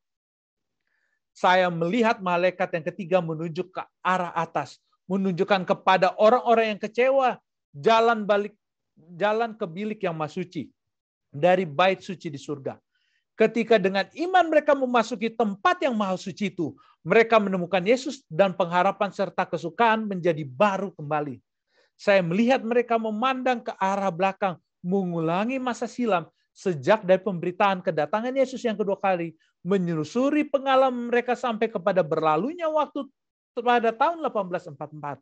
[SPEAKER 2] Saya melihat malaikat yang ketiga menunjuk ke arah atas. Menunjukkan kepada orang-orang yang kecewa. Jalan ke bilik yang maha suci. Dari bait suci di surga. Ketika dengan iman mereka memasuki tempat yang maha suci itu, mereka menemukan Yesus dan pengharapan serta kesukaan menjadi baru kembali. Saya melihat mereka memandang ke arah belakang, mengulangi masa silam sejak dari pemberitaan kedatangan Yesus yang kedua kali, menyusuri pengalaman mereka sampai kepada berlalunya waktu pada tahun 1844.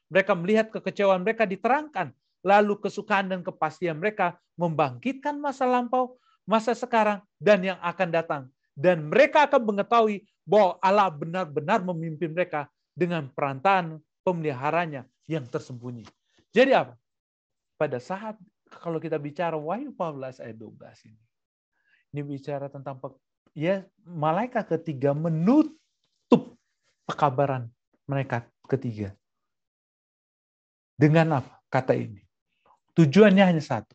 [SPEAKER 2] Mereka melihat kekecewaan mereka diterangkan, lalu kesukaan dan kepastian mereka membangkitkan masa lampau, masa sekarang, dan yang akan datang. Dan mereka akan mengetahui bahwa Allah benar-benar memimpin mereka dengan perantaraan pemeliharanya yang tersembunyi. Jadi apa? Pada saat kalau kita bicara Wahyu 14 ayat 12 ini bicara tentang malaikat ketiga menutup pekabaran mereka ketiga. Dengan apa? Kata ini. Tujuannya hanya satu.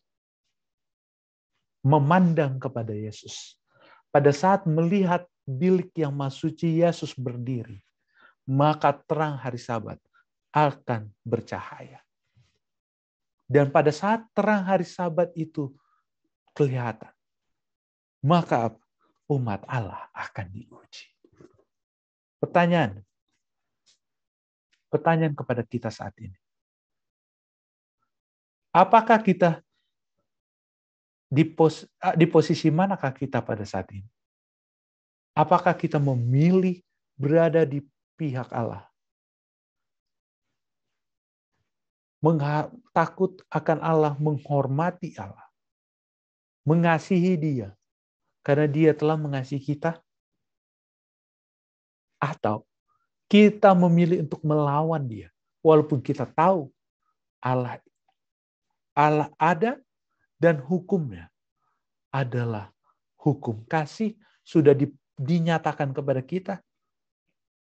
[SPEAKER 2] Memandang kepada Yesus. Pada saat melihat bilik yang maha suci Yesus berdiri, maka terang hari Sabat akan bercahaya. Dan pada saat terang hari Sabat itu kelihatan, maka umat Allah akan diuji. Pertanyaan kepada kita saat ini. Apakah kita di posisi manakah kita pada saat ini? Apakah kita memilih berada di pihak Allah? Takut akan Allah, menghormati Allah. Mengasihi Dia. Karena Dia telah mengasihi kita. Atau kita memilih untuk melawan Dia. Walaupun kita tahu Allah ada dan hukumnya adalah hukum kasih sudah dinyatakan kepada kita,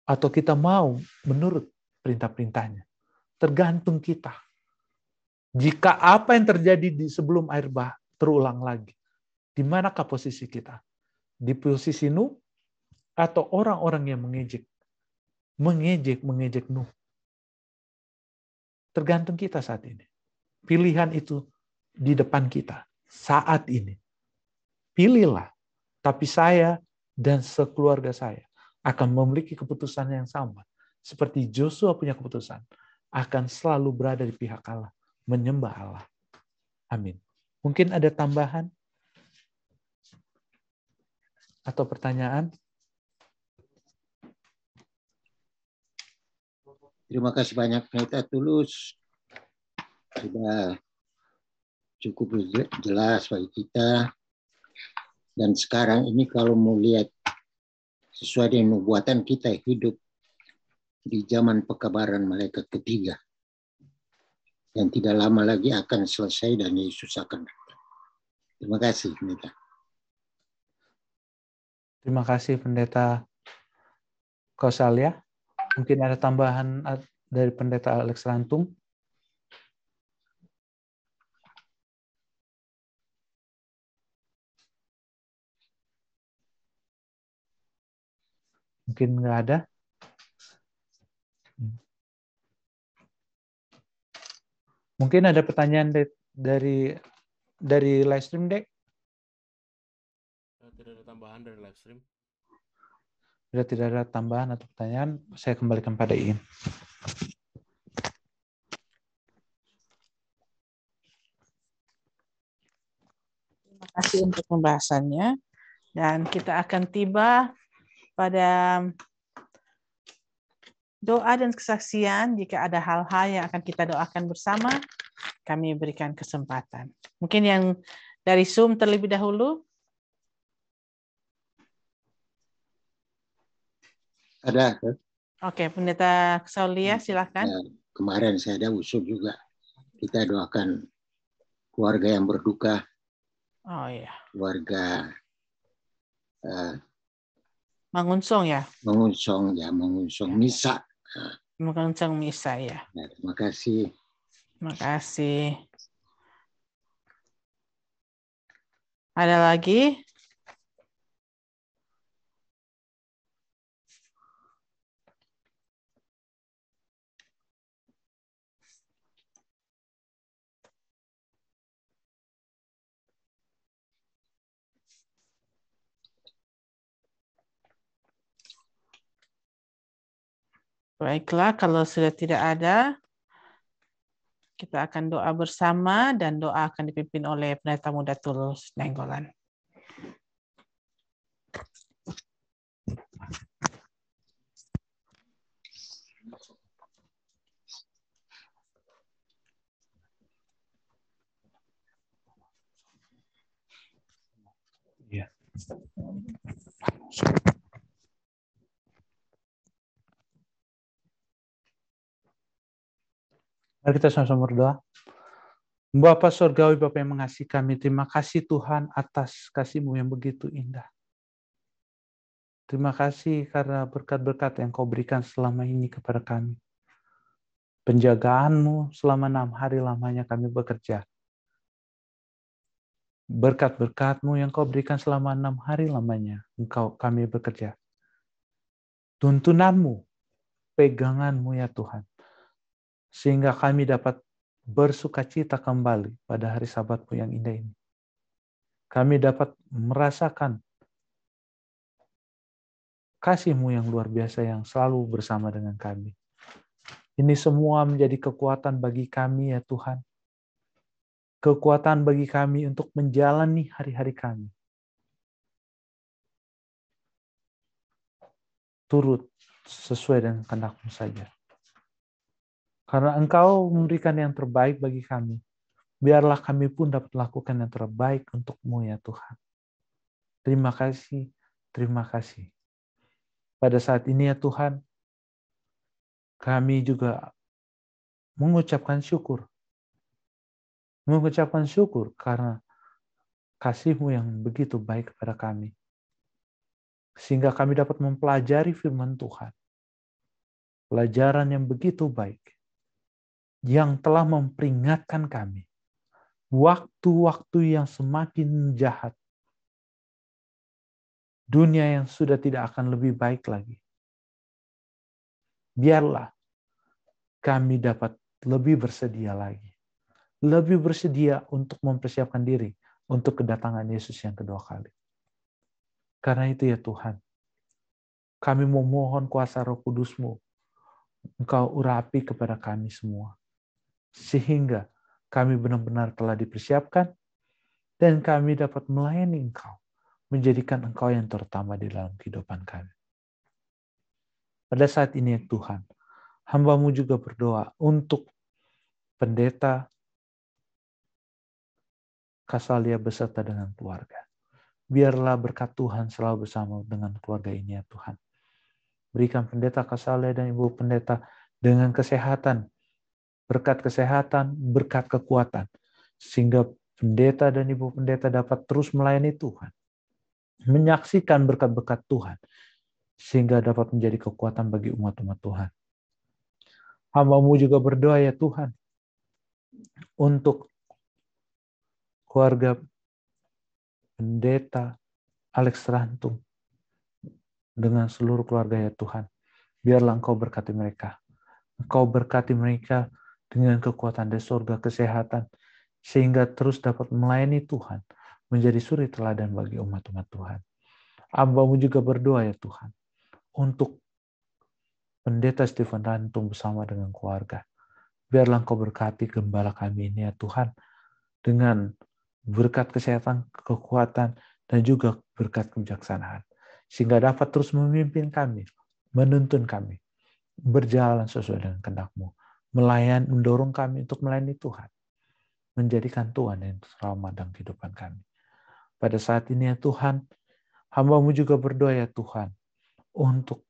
[SPEAKER 2] atau kita mau menurut perintah-perintahnya. Tergantung kita. Jika apa yang terjadi di sebelum air bah terulang lagi, di manakah posisi kita? Di posisi Nuh atau orang-orang yang mengejek Nuh? tergantung kita saat ini. Pilihan itu di depan kita saat ini. Pilihlah. Tapi saya dan sekeluarga saya akan memiliki keputusan yang sama. Seperti Joshua punya keputusan. Akan selalu berada di pihak Allah. Menyembah Allah. Amin. Mungkin ada tambahan? Atau pertanyaan?
[SPEAKER 3] Terima kasih banyak Pendeta Tulus. Sudah cukup jelas bagi kita. Dan sekarang ini kalau mau lihat sesuai dengan nubuatan kita hidup di zaman pekabaran malaikat ketiga. Yang tidak lama lagi akan selesai dan Yesus akan datang. Terima kasih Pendeta.
[SPEAKER 2] Terima kasih Pendeta Kausalia. Mungkin ada tambahan dari Pendeta Alex Rantung. Mungkin nggak ada. Mungkin ada pertanyaan dari live stream, Dek?
[SPEAKER 4] Tidak ada tambahan dari live stream.
[SPEAKER 2] Bila tidak ada tambahan atau pertanyaan, saya kembalikan pada Iin.
[SPEAKER 1] Terima kasih untuk pembahasannya. Dan kita akan tiba pada doa dan kesaksian. Jika ada hal-hal yang akan kita doakan bersama, kami berikan kesempatan. Mungkin yang dari Zoom terlebih dahulu.
[SPEAKER 3] Ada.
[SPEAKER 1] Oke, Pendeta Saulia, silakan.
[SPEAKER 3] Ya, kemarin saya ada usul juga. Kita doakan keluarga yang berduka.
[SPEAKER 1] Oh iya.
[SPEAKER 3] Keluarga
[SPEAKER 1] Mangunsong ya?
[SPEAKER 3] mengunsong misa.
[SPEAKER 1] Mengunsong misa ya.
[SPEAKER 3] Ya, terima kasih.
[SPEAKER 1] Terima kasih. Ada lagi? Baiklah, kalau sudah tidak ada, kita akan doa bersama dan doa akan dipimpin oleh Pendeta Muda Tulus Nainggolan.
[SPEAKER 2] Ya. Mari kita sama-sama berdoa. Bapa Surgawi, Bapa yang mengasihi kami, terima kasih Tuhan atas kasih-Mu yang begitu indah. Terima kasih karena berkat-berkat yang Kau berikan selama ini kepada kami. Penjagaan-Mu selama 6 hari lamanya kami bekerja. Berkat-berkat-Mu yang Kau berikan selama 6 hari lamanya kami bekerja. Tuntunan-Mu, pegangan-Mu ya Tuhan. Sehingga kami dapat bersukacita kembali pada hari Sabat-Mu yang indah ini. Kami dapat merasakan kasih-Mu yang luar biasa yang selalu bersama dengan kami. Ini semua menjadi kekuatan bagi kami ya Tuhan. Kekuatan bagi kami untuk menjalani hari-hari kami. Turut sesuai dengan kehendak-Mu saja. Karena Engkau memberikan yang terbaik bagi kami. Biarlah kami pun dapat lakukan yang terbaik untuk-Mu ya Tuhan. Terima kasih, terima kasih. Pada saat ini ya Tuhan, kami juga mengucapkan syukur. Mengucapkan syukur karena kasih-Mu yang begitu baik kepada kami. Sehingga kami dapat mempelajari firman Tuhan. Pelajaran yang begitu baik. Yang telah memperingatkan kami. Waktu-waktu yang semakin jahat. Dunia yang sudah tidak akan lebih baik lagi. Biarlah kami dapat lebih bersedia lagi. Lebih bersedia untuk mempersiapkan diri untuk kedatangan Yesus yang kedua kali. Karena itu ya Tuhan, kami memohon kuasa Roh Kudus-Mu, Engkau urapi kepada kami semua. Sehingga kami benar-benar telah dipersiapkan dan kami dapat melayani Engkau, menjadikan Engkau yang terutama di dalam kehidupan kami. Pada saat ini ya Tuhan, hamba-Mu juga berdoa untuk pendeta Kasalia beserta dengan keluarga. Biarlah berkat Tuhan selalu bersama dengan keluarga ini ya Tuhan. Berikan pendeta Kasalia dan ibu pendeta dengan kesehatan, berkat kesehatan, berkat kekuatan, sehingga pendeta dan ibu pendeta dapat terus melayani Tuhan, menyaksikan berkat-berkat Tuhan, sehingga dapat menjadi kekuatan bagi umat-umat Tuhan. Hamba-Mu juga berdoa ya Tuhan, untuk keluarga pendeta Alex Rantung dengan seluruh keluarga ya Tuhan. Biarlah Engkau berkati mereka. Engkau berkati mereka dengan kekuatan dari surga, kesehatan, sehingga terus dapat melayani Tuhan, menjadi suri teladan bagi umat-umat Tuhan. Hamba-Mu juga berdoa ya Tuhan, untuk pendeta Stephen Rantung bersama dengan keluarga. Biarlah Engkau berkati gembala kami ini ya Tuhan, dengan berkat kesehatan, kekuatan, dan juga berkat kebijaksanaan. Sehingga dapat terus memimpin kami, menuntun kami, berjalan sesuai dengan kehendak-Mu, mendorong kami untuk melayani Tuhan, menjadikan Tuhan yang selamat dalam kehidupan kami. Pada saat ini ya Tuhan, hamba-Mu juga berdoa ya Tuhan, untuk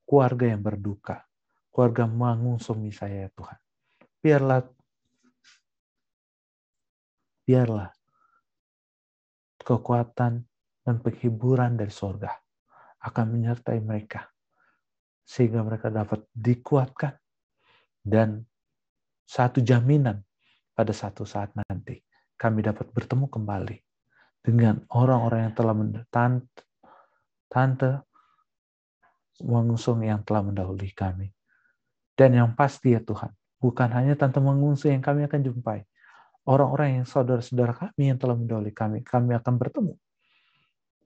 [SPEAKER 2] keluarga yang berduka, keluarga Mangung Somi saya ya Tuhan. Biarlah kekuatan dan penghiburan dari surga akan menyertai mereka, sehingga mereka dapat dikuatkan, dan satu jaminan pada satu saat nanti kami dapat bertemu kembali dengan orang-orang yang telah Tante Mangungsung yang telah mendahului kami. Dan yang pasti ya Tuhan, bukan hanya Tante Mangungsung yang kami akan jumpai, orang-orang yang saudara-saudara kami yang telah mendahului kami akan bertemu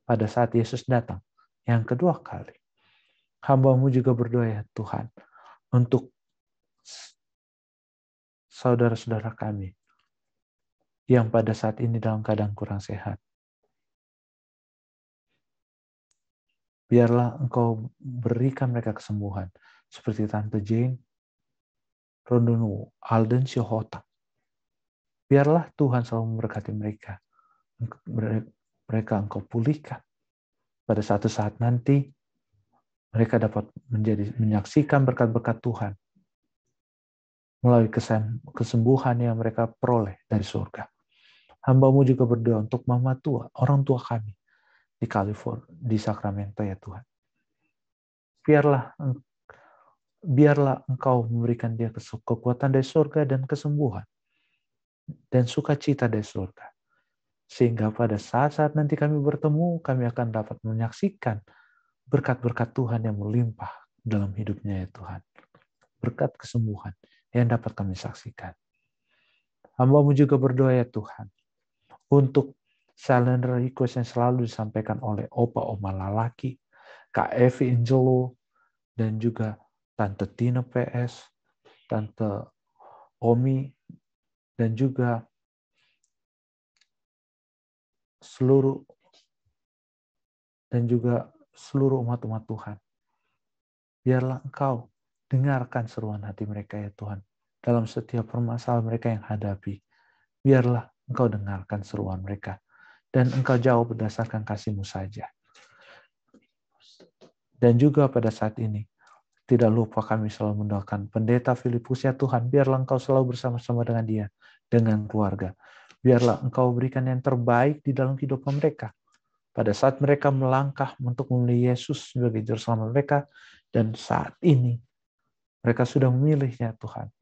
[SPEAKER 2] pada saat Yesus datang yang kedua kali. Hamba-Mu juga berdoa ya Tuhan, untuk saudara-saudara kami yang pada saat ini dalam keadaan kurang sehat. Biarlah Engkau berikan mereka kesembuhan, seperti Tante Jane, Rondonu, Alden Syahota. Biarlah Tuhan selalu memberkati mereka. Mereka Engkau pulihkan. Pada satu saat nanti, mereka dapat menyaksikan berkat-berkat Tuhan melalui kesembuhan yang mereka peroleh dari surga. Hamba-Mu juga berdoa untuk mama tua, orang tua kami di California, di Sacramento ya Tuhan. Biarlah Engkau memberikan dia kekuatan dari surga dan kesembuhan dan sukacita dari surga. Sehingga pada saat-saat nanti kami bertemu, kami akan dapat menyaksikan berkat-berkat Tuhan yang melimpah dalam hidupnya ya Tuhan. Berkat kesembuhan yang dapat kami saksikan. Hamba-Mu juga berdoa ya Tuhan, untuk silent request yang selalu disampaikan oleh opa-oma lalaki, Kak Evi Angelo, dan juga Tante Tina PS, Tante Omi, dan juga seluruh umat-umat Tuhan. Biarlah Engkau dengarkan seruan hati mereka ya Tuhan, dalam setiap permasalahan mereka yang hadapi. Biarlah Engkau dengarkan seruan mereka, dan Engkau jawab berdasarkan kasih-Mu saja. Dan juga pada saat ini, tidak lupa kami selalu mendoakan pendeta Filipus ya Tuhan, biarlah Engkau selalu bersama-sama dengan dia, dengan keluarga. Biarlah Engkau berikan yang terbaik di dalam kehidupan mereka. Pada saat mereka melangkah untuk memilih Yesus sebagai juru selamat mereka, dan saat ini mereka sudah memilihnya Tuhan.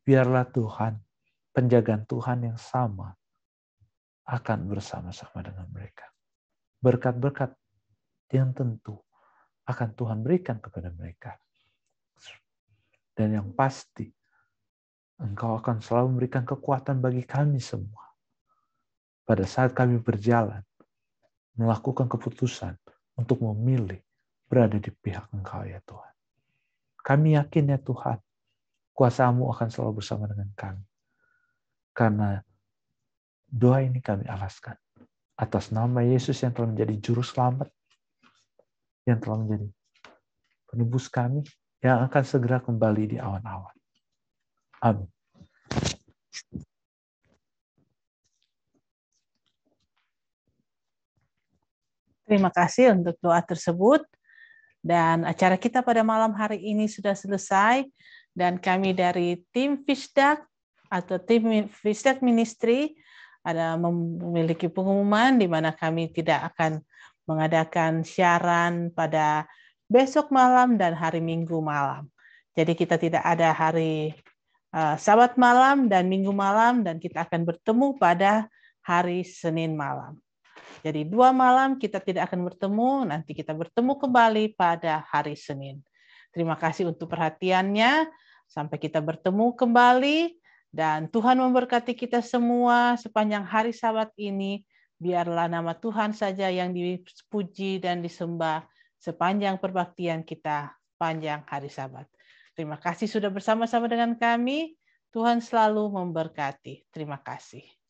[SPEAKER 2] Biarlah Tuhan, penjagaan Tuhan yang sama akan bersama-sama dengan mereka. Berkat-berkat yang tentu akan Tuhan berikan kepada mereka. Dan yang pasti, Engkau akan selalu memberikan kekuatan bagi kami semua. Pada saat kami berjalan, melakukan keputusan untuk memilih berada di pihak Engkau ya Tuhan. Kami yakin ya Tuhan, kuasa-Mu akan selalu bersama dengan kami. Karena doa ini kami alaskan atas nama Yesus yang telah menjadi juru selamat, yang telah menjadi penebus kami, yang akan segera kembali di awan-awan. Amin.
[SPEAKER 1] Terima kasih untuk doa tersebut. Dan acara kita pada malam hari ini sudah selesai. Dan kami dari tim Fisdak atau tim Fisdak Ministry ada memiliki pengumuman di mana kami tidak akan mengadakan siaran pada besok malam dan hari Minggu malam. Jadi kita tidak ada hari Sabat malam dan Minggu malam, dan kita akan bertemu pada hari Senin malam. Jadi 2 malam kita tidak akan bertemu, nanti kita bertemu kembali pada hari Senin. Terima kasih untuk perhatiannya, sampai kita bertemu kembali, dan Tuhan memberkati kita semua sepanjang hari Sabat ini. Biarlah nama Tuhan saja yang dipuji dan disembah sepanjang perbaktian kita panjang hari Sabat. Terima kasih sudah bersama-sama dengan kami. Tuhan selalu memberkati. Terima kasih.